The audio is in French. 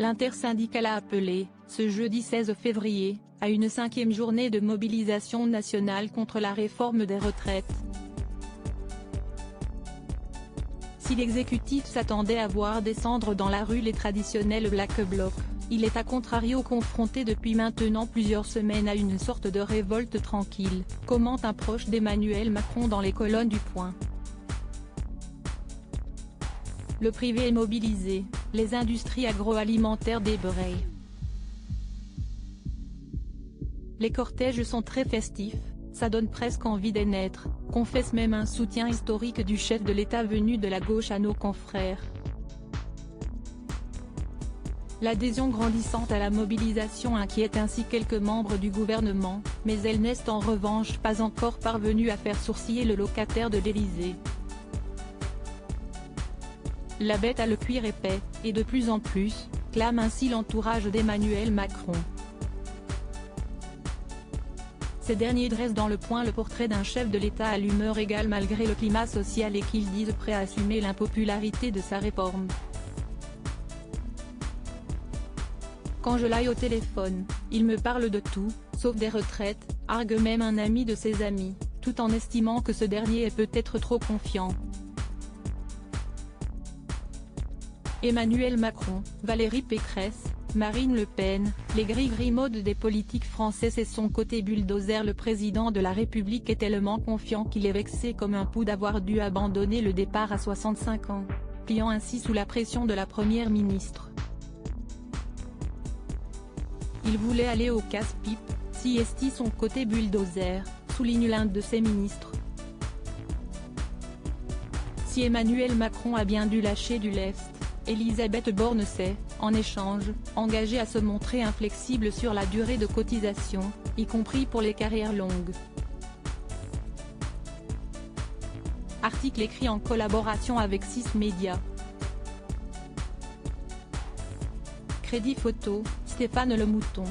L'intersyndicale a appelé, ce jeudi 16 février, à une 5e journée de mobilisation nationale contre la réforme des retraites. Si l'exécutif s'attendait à voir descendre dans la rue les traditionnels Black Blocs, il est à contrario confronté depuis maintenant plusieurs semaines à une sorte de révolte tranquille, commente un proche d'Emmanuel Macron dans les colonnes du Point. Le privé est mobilisé, les industries agroalimentaires débrayent. Les cortèges sont très festifs, ça donne presque envie d'en être, confesse même un soutien historique du chef de l'État venu de la gauche à nos confrères. L'adhésion grandissante à la mobilisation inquiète ainsi quelques membres du gouvernement, mais elle n'est en revanche pas encore parvenue à faire sourciller le locataire de l'Élysée. La bête a le cuir épais, et de plus en plus, clame ainsi l'entourage d'Emmanuel Macron. Ces derniers dressent dans le Point le portrait d'un chef de l'État à l'humeur égale malgré le climat social et qu'ils disent prêt à assumer l'impopularité de sa réforme. Quand je l'aille au téléphone, il me parle de tout, sauf des retraites, argue même un ami de ses amis, tout en estimant que ce dernier est peut-être trop confiant. Emmanuel Macron, Valérie Pécresse, Marine Le Pen, les gris-grimaudes des politiques français. C'est son côté bulldozer. Le président de la République est tellement confiant qu'il est vexé comme un pou d'avoir dû abandonner le départ à 65 ans, pliant ainsi sous la pression de la première ministre. Il voulait aller au casse-pipe, si esti son côté bulldozer, souligne l'un de ses ministres. Si Emmanuel Macron a bien dû lâcher du lest, Elisabeth Borne s'est, en échange, engagée à se montrer inflexible sur la durée de cotisation, y compris pour les carrières longues. Article écrit en collaboration avec 6 médias. Crédit photo, Stéphane Le Mouton.